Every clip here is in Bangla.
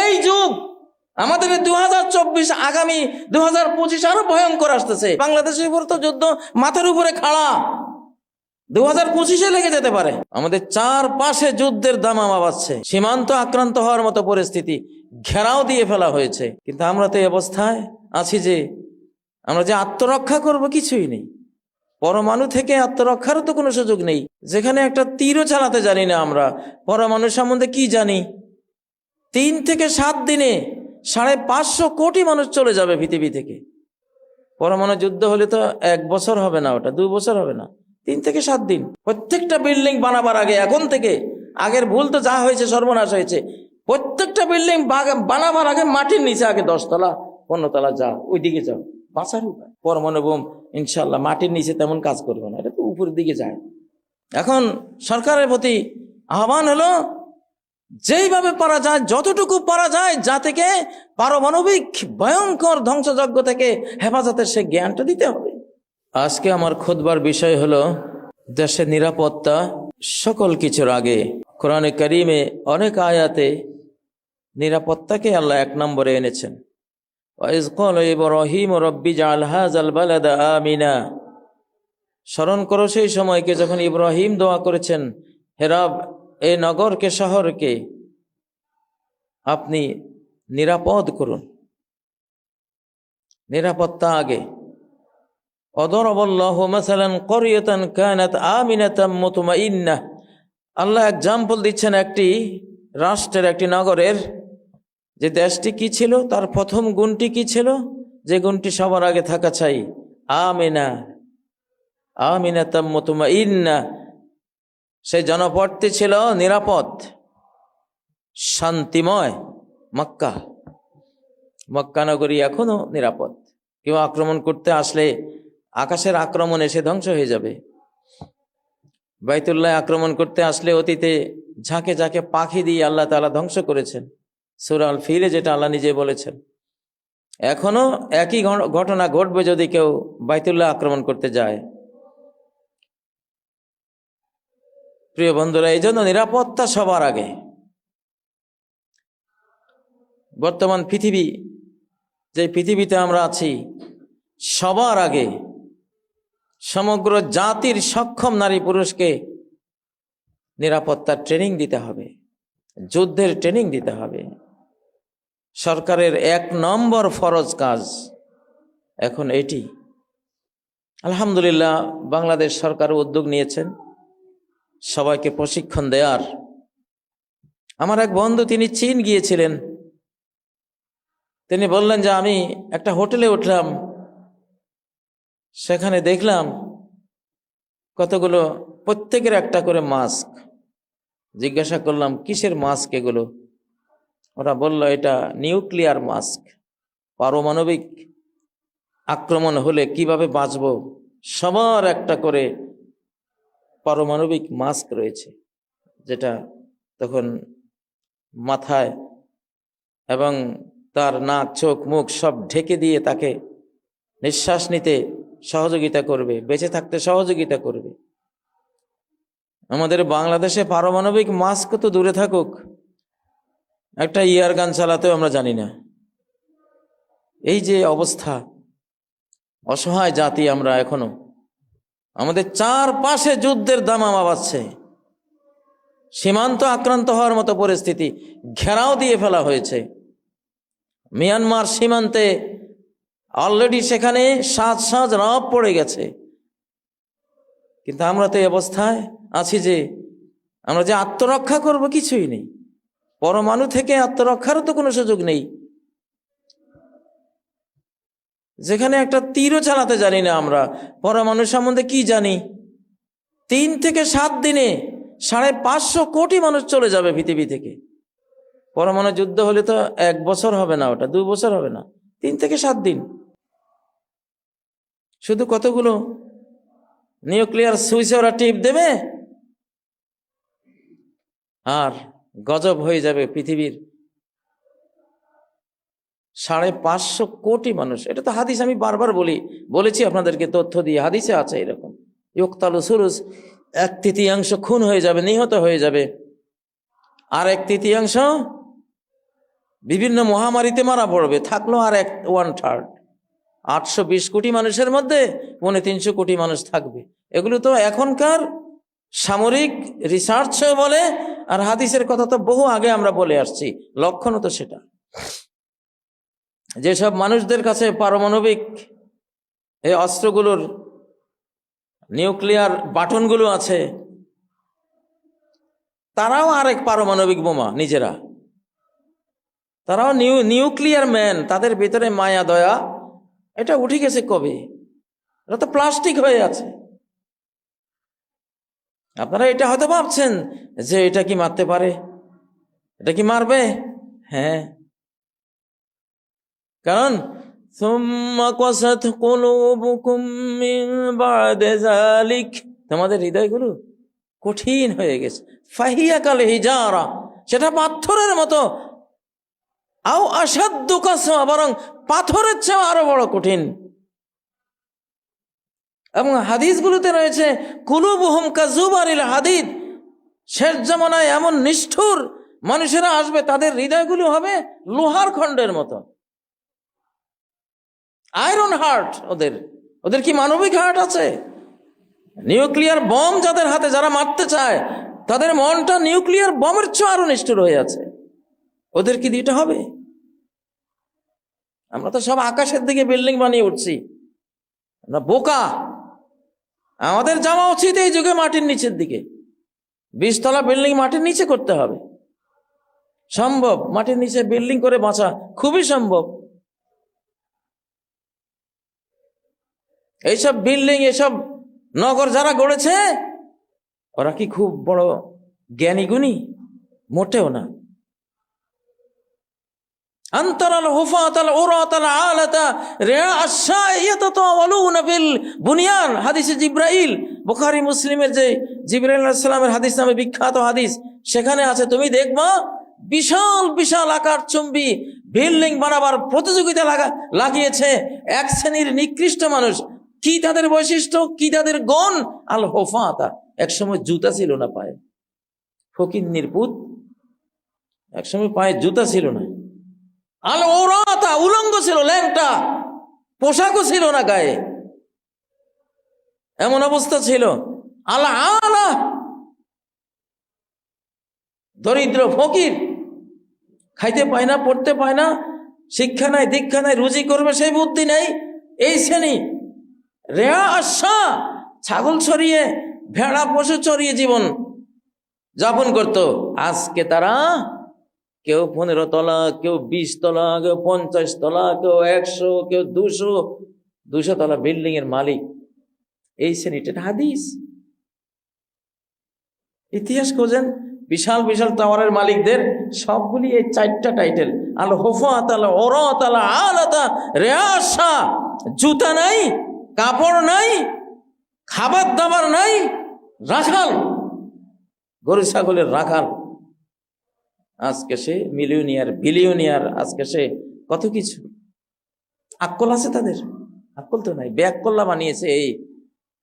এই যুগ আমাদের 2024 আগামী 2025 আরো ভয়ঙ্কর আসতেছে। বাংলাদেশের উপর তো যুদ্ধ মাথার উপরে খাড়া, 2025-এ লেগে যেতে পারে। আমাদের চারপাশে যুদ্ধের দামামা বাজছে, সীমান্ত আক্রান্ত হওয়ার মতো পরিস্থিতি, ঘেরাও দিয়ে ফেলা হয়েছে। কিন্তু আমরা তো এই অবস্থায় আছি যে আমরা যে আত্মরক্ষা করব কিছুই নেই। পরমাণু থেকে আত্মরক্ষারও তো কোনো সুযোগ নেই। যেখানে একটা তীরও চালাতে জানি না আমরা, পরমাণু সম্বন্ধে কি জানি? 3 থেকে 7 দিনে 550 কোটি মানুষ চলে যাবে পৃথিবী থেকে। পরমাণু যুদ্ধ হলে তো 1 বছর হবে না, ওটা 2 বছর হবে না, 3 থেকে 7 দিন। প্রত্যেকটা বিল্ডিং বানাবার আগে, এখন থেকে, আগের ভুল তো যা হয়েছে সর্বনাশ হয়েছে, প্রত্যেকটা বিল্ডিং বানাবার আগে মাটির নিচে আগে 10 তলা 15 তলা যাও, ওইদিকে যাও, বাঁচার উপায়। পরমাণু বোম ইনশাল্লাহ মাটির নিচে তেমন কাজ করবে না, এটা তো উপরের দিকে যায়। এখন সরকারের প্রতি আহ্বান হলো, যেইভাবে পারা যায়, যতটুকু পারা যায়, যা থেকে পারমাণবিক ভয়ঙ্কর ধ্বংসযজ্ঞ থেকে হেফাজতের সে জ্ঞানটা দিতে হবে। আজকে আমার খুতবার বিষয় হলো দেশের নিরাপত্তা। সকল কিছুর আগে কোরআনে কারিমে অনেক আয়াতে নিরাপত্তাকে আল্লাহ 1 নম্বরে এনেছেন। ওয়াইজ ক্বালা ইব্রাহিম রব্বি জাআল হাযাল বালাদা আমিনা। স্মরণ করো সেই সময়কে যখন ইব্রাহিম দোয়া করেছেন, হে রব, এই নগরকে, শহরকে আপনি নিরাপদ করুন। নিরাপত্তা আগে। অদরাবাল্লাহু মাসালান ক্বরিয়াতান কানাত আমিনাতাম মুতমাইন্নাহ। আল্লাহ এক্সাম্পল দিচ্ছেন একটি রাষ্ট্রের, একটি নগরের, যে দেশটি কি ছিল, তার প্রথম গুণটি কি ছিল, যে গুণটি সবার আগে থাকা চাই, আমিনা, আমিনাতাম মুতমাইন্নাহ। সেই জনপদটি ছিল নিরাপদ, শান্তিময়। মক্কা, মক্কা নগরী এখনো নিরাপদ। কেউ আক্রমণ করতে আসলে আকাশের আক্রমণ এসে ধ্বংস হয়ে যাবে। বাইতুল্লাহ আক্রমণ করতে আসলে অতীতে ঝাঁকে ঝাঁকে পাখি দিয়ে আল্লাহ তাআলা ধ্বংস করেছেন, সূরা আল ফিলে যেটা আল্লাহ নিজে বলেছেন। এখনো একই ঘটনা ঘটবে যদি কেউ বাইতুল্লাহ আক্রমণ করতে যায়। প্রিয় বন্ধুরা, এই জন্য নিরাপত্তা সবার আগে। বর্তমান পৃথিবী, যে পৃথিবীতে আমরা আছি, সবার আগে সমগ্র জাতির সক্ষম নারী পুরুষকে নিরাপত্তার ট্রেনিং দিতে হবে, যুদ্ধের ট্রেনিং দিতে হবে। সরকারের 1 নম্বর ফরজ কাজ এখন এটি। আলহামদুলিল্লাহ, বাংলাদেশ সরকার উদ্যোগ নিয়েছেন সবাইকে প্রশিক্ষণ দেওয়ার। আমার এক বন্ধু, তিনি চীন গিয়েছিলেন। তিনি বললেন যে আমি একটা হোটেলে উঠলাম, সেখানে দেখলাম কতগুলো, প্রত্যেকের একটা করে মাস্ক। জিজ্ঞাসা করলাম কিসের মাস্ক এগুলো? ওরা বলল এটা নিউক্লিয়ার মাস্ক। পারমাণবিক আক্রমণ হলে কিভাবে বাঁচব, সবার একটা করে পারমাণবিক মাস্ক রয়েছে, যেটা তখন মাথায় এবং তার নাক, চোখ, মুখ সব ঢেকে দিয়ে তাকে নিঃশ্বাস নিতে সহযোগিতা করবে, বেঁচে থাকতে সহযোগিতা করবে। আমাদের বাংলাদেশে পারমাণবিক মাস্ক তো দূরে থাকুক, একটা ইয়ার গান চালাতেও আমরা জানি না। এই যে অবস্থা, অসহায় জাতি আমরা এখনো। আমাদের চারপাশে যুদ্ধের দামামা বাজছে, সীমান্ত আক্রান্ত হওয়ার মতো পরিস্থিতি, ঘেরাও দিয়ে ফেলা হয়েছে। মিয়ানমার সীমান্তে অলরেডি সেখানে সাজ রব পড়ে গেছে। কিন্তু আমরা তো এই অবস্থায় আছি যে আমরা যে আত্মরক্ষা করব কিছুই নেই। পরমাণু থেকে আত্মরক্ষারও তো কোনো সুযোগ নেই। যেখানে একটা তীরও চালাতে জানি না আমরা, পরমাণু সম্বন্ধে কি জানি? 3 থেকে 7 দিনে 550 কোটি মানুষ চলে যাবে পৃথিবী থেকে। পরমাণু যুদ্ধ হলে তো 1 বছর হবে না, ওটা 2 বছর হবে না, 3 থেকে 7 দিন। শুধু কতগুলো নিউক্লিয়ার সুইচে ওরা টিপ দেবে আর গজব হয়ে যাবে পৃথিবীর 550 কোটি মানুষ। এটা তো হাদিস, আমি বারবার বলেছি আপনাদেরকে, তথ্য দিয়ে হাদিসে আছে এরকম। ইউকতালু সুলুস, 1/3 খুন হয়ে যাবে, নিহত হয়ে যাবে, আর 1/3 বিভিন্ন মহামারীতে মারা পড়বে, থাকলো আর 1/3। 820 কোটি মানুষের মধ্যে 350 কোটি মানুষ থাকবে। এগুলো তো এখনকার সামরিক রিসার্চ বলে, আর হাদিসের কথা তো বহু আগে আমরা বলে আসছি। লক্ষণও তো সেটা। যেসব মানুষদের কাছে পারমাণবিক এই অস্ত্রগুলোর নিউক্লিয়ার বাটনগুলো আছে, তারাও আরেক পারমাণবিক বোমা নিজেরা, তারাও নিউক্লিয়ার ম্যান। তাদের ভিতরে মায়া দয়া এটা উঠে গেছে কবে? এটা তো প্লাস্টিক হয়ে আছে। আপনারা এটা হয়তো ভাবছেন যে এটা কি মারতে পারে, এটা কি মারবে? হ্যাঁ, কারণ তোমাদের হৃদয়গুলো কঠিন হয়ে গেছে। ফাহিয়া কাল হিজারা, সেটা পাথরের মতো। আও আসাদ্দ কাসওয়া, বরং পাথরের চেয়ে আরো বড় কঠিন। এবং হাদিসগুলোতে রয়েছে কুলুবুহুম কাজুবারিল হাদিদ, শেষ জামানায় এমন নিষ্ঠুর মানুষেরা আসবে, তাদের হৃদয়গুলো হবে লোহার খণ্ডের মতো, আয়রন হার্ট। ওদের কি মানবিক হার্ট আছে? নিউক্লিয়ার বম যাদের হাতে, যারা মারতে চায়, তাদের মনটা নিউক্লিয়ার বমের চেয়ে আরো নিষ্ঠুর হয়ে আছে। ওদের কি দিতে হবে? আমরা তো সব আকাশের দিকে বিল্ডিং বানিয়ে উঠছি, আমরা বোকা। আমাদের যাওয়া উচিত এই যুগে মাটির নিচের দিকে। 20 তলা বিল্ডিং মাটির নিচে করতে হবে। সম্ভব, মাটির নিচে বিল্ডিং করে বাঁচা খুবই সম্ভব। এইসব বিল্ডিং, এসব নগর যারা গড়েছে, ওরা কি খুব বড় জ্ঞানী গুণী? মোটেও না। আনতারাল হুফাতাল উরাতাল আলাতা রিয়া আশ-শাইয়াতাতাওয়ালুনা ফিল বুনিয়ান, হাদিসে জিবরাইল, বুখারী মুসলিমের যে জিবরাইল আলাইহিস সালামের হাদিস নামে বিখ্যাত হাদিস, সেখানে আছে, তুমি দেখবা বিশাল বিশাল আকার চুম্বী বিল্ডিং বানাবার প্রতিযোগিতা লাগিয়েছে এক শ্রেণীর নিকৃষ্ট মানুষ। কি তাদের বৈশিষ্ট্য, কি তাদের গুণ? আল হুফাতা, একসময় জুতা ছিল না পায়ে, ফকিন্নির পুত, একসময় পায়ে জুতা ছিল না। আল ওরাতা, উলঙ্গ ছিল, ল্যাংটা, পোশাকও ছিল না গায়ে, এমন অবস্থা ছিল। আল আলা, দরিদ্র ফকির, খাইতে পায় না, পড়তে পায় না, শিক্ষা নাই, দীক্ষা নাই, রুজি করবে সেই বুদ্ধি নেই, এই শ্রেণী। রেয়া আশা, ছাগল চড়িয়ে, ভেড়া পশু চড়িয়ে জীবন যাপন করত। আজকে তারা কেউ 15 তলা, কেউ 20 তলা, কেউ 50 তলা, কেউ 100, কেউ 200 তলা বিল্ডিং এর মালিক। এই শ্রেণীটা হাদিস। ইতিহাস খোঁজেন, বিশাল বিশাল টাওয়ারের মালিকদের সবগুলি এই 4টা টাইটেল, আল হুফাত, আল উরাত, আল আলাতা, রিয়াসা। জুতা নাই, কাপড় নাই, খাবার দাবার নাই, রাখাল, গরু ছাগলের রাখাল। আজকে সে মিলিয়নিয়ার, বিলিয়নিয়ার, আজকে সে কত কিছু। আক্কল আছে তাদের? আক্কল তো নাই, ব্যাককল্লা বানিয়েছে এই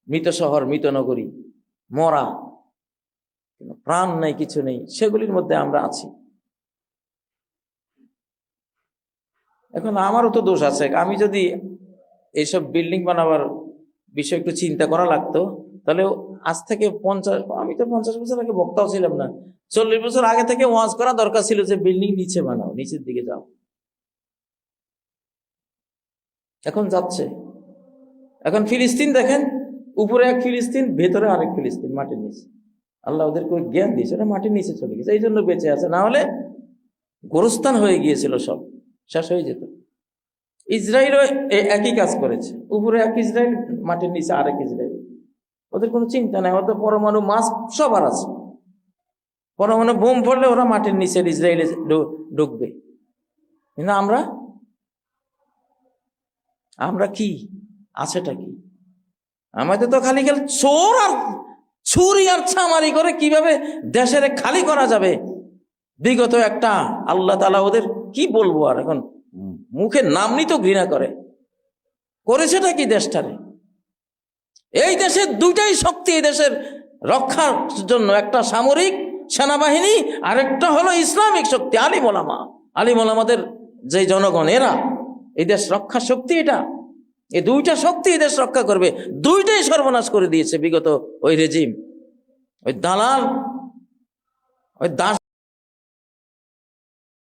মৃত শহর, মৃত নগরী, মরা, প্রাণ নাই, কিছু নেই। সেগুলির মধ্যে আমরা আছি। এখন আমারও তো দোষ আছে। আমি যদি এইসব বিল্ডিং বানাবার বিষয় একটু চিন্তা করা লাগতো, তাহলে আজ থেকে 50, আমি তো 50 বছর আগে বক্তাও ছিলাম না, 40 বছর আগে থেকে ওয়াজ করা দরকার ছিল যে বিল্ডিং নিচে বানাও, নিচের দিকে যাও। এখন যাচ্ছে। এখন ফিলিস্তিন দেখেন, উপরে এক ফিলিস্তিন, ভেতরে আরেক ফিলিস্তিন, মাটির নিচে। আল্লাহ ওদেরকে ওই জ্ঞান দিয়েছে, ওরা মাটির নিচে চলে গেছে, এই জন্য বেঁচে আছে। না হলে গোরস্থান হয়ে গিয়েছিল, সব শেষ হয়ে যেত। ইসরায়েলও একই কাজ করেছে, উপরে এক ইসরায়েল, মাটির নিচে আরেক ইসরায়েল। ওদের কোনো চিন্তা নাই, ওদের পরমাণু মাস সবার আছে। পরমাণু বোম পড়লে ওরা মাটির নিচে ইসরায়েলে ঢুকবে। কিন্তু আমরা কি আছেটা কি? আমাদের তো খালি চোর আর ছুরি আর ছামারি করে কিভাবে দেশের খালি করা যাবে। বিগত একটা আল্লাহ তাআলা ওদের কি বলবো আর, এখন মুখের নাম নিতেও ঘৃণা করেছেটা কি দেশটারে। এই দেশের দুইটাই শক্তি এই দেশের রক্ষার জন্য, একটা সামরিক সেনাবাহিনী, আর একটা হলো ইসলামিক শক্তি, আলিম ওলামা। আলিম ওলামাদের যে জনগণ, এরা এই দেশ রক্ষা শক্তি, এটা এই দুইটা শক্তি এই দেশ রক্ষা করবে, দুইটাই সর্বনাশ করে দিয়েছে বিগত ওই রেজিম, ওই দালাল, ওই দাস।